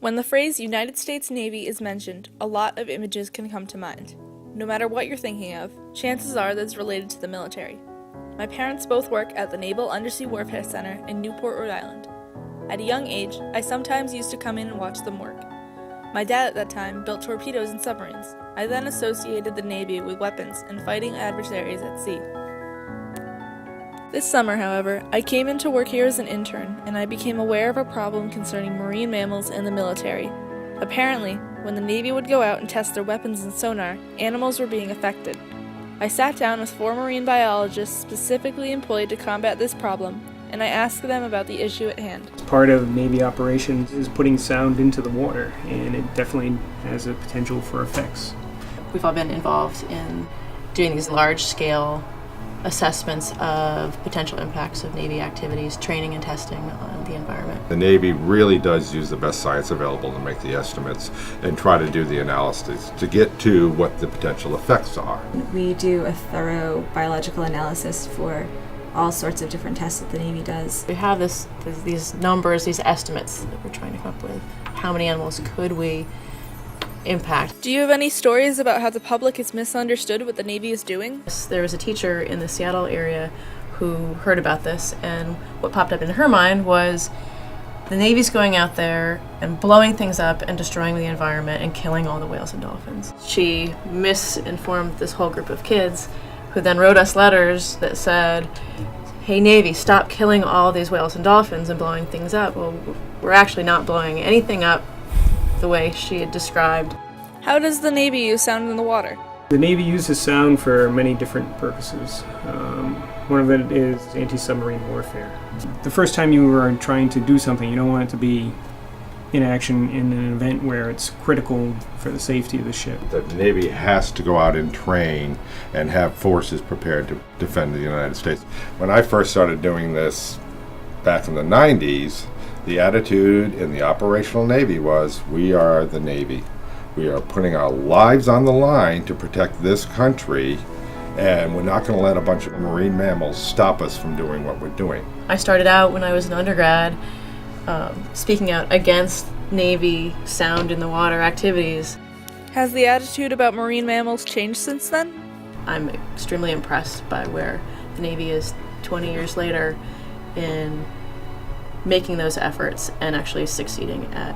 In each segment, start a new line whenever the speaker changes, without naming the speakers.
When the phrase United States Navy is mentioned, a lot of images can come to mind. No matter what you're thinking of, chances are that it's related to the military. My parents both work at the Naval Undersea Warfare Center in Newport, Rhode Island. At a young age, I sometimes used to come in and watch them work. My dad at that time built torpedoes and submarines. I then associated the Navy with weapons and fighting adversaries at sea. This summer, however, I came into work here as an intern, and I became aware of a problem concerning marine mammals and the military. Apparently, when the Navy would go out and test their weapons and sonar, animals were being affected. I sat down with 4 marine biologists specifically employed to combat this problem, and I asked them about the issue at hand.
Part of Navy operations is putting sound into the water, and it definitely has a potential for effects.
We've all been involved in doing these large-scale assessments of potential impacts of Navy activities, training and testing on the environment.
The Navy really does use the best science available to make the estimates and try to do the analysis to get to what the potential effects are.
We do a thorough biological analysis for all sorts of different tests that the Navy does.
We have these numbers, these estimates that we're trying to come up with. How many animals could we impact?
Do you have any stories about how the public has misunderstood what the Navy is doing?
There was a teacher in the Seattle area who heard about this, and what popped up in her mind was the Navy's going out there and blowing things up and destroying the environment and killing all the whales and dolphins. She misinformed this whole group of kids who then wrote us letters that said, "Hey Navy, stop killing all these whales and dolphins and blowing things up." Well, we're actually not blowing anything up the way she had described.
How does the Navy use sound in the water?
The Navy uses sound for many different purposes. One of it is anti-submarine warfare. The first time you are trying to do something, you don't want it to be in action in an event where it's critical for the safety of the ship.
The Navy has to go out and train and have forces prepared to defend the United States. When I first started doing this back in the 90s, the attitude in the operational Navy was, we are the Navy. We are putting our lives on the line to protect this country, and we're not going to let a bunch of marine mammals stop us from doing what we're doing.
I started out when I was an undergrad speaking out against Navy sound in the water activities.
Has the attitude about marine mammals changed since then?
I'm extremely impressed by where the Navy is 20 years later in making those efforts and actually succeeding at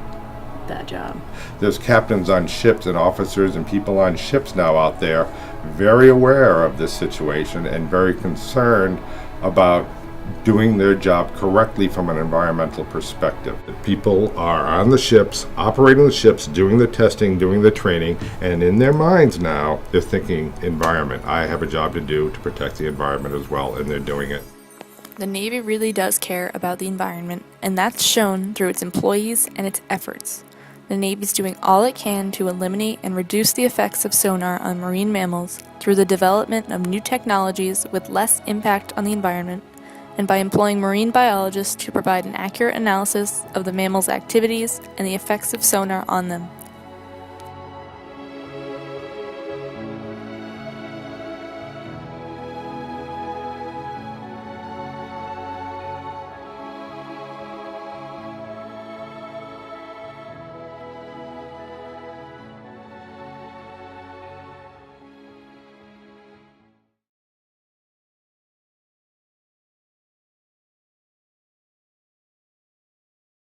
that job.
There's captains on ships and officers and people on ships now out there very aware of this situation and very concerned about doing their job correctly from an environmental perspective. The people are on the ships, operating the ships, doing the testing, doing the training, and in their minds now, they're thinking environment. I have a job to do to protect the environment as well, and they're doing it.
The Navy really does care about the environment, and that's shown through its employees and its efforts. The Navy's doing all it can to eliminate and reduce the effects of sonar on marine mammals through the development of new technologies with less impact on the environment, and by employing marine biologists to provide an accurate analysis of the mammals' activities and the effects of sonar on them.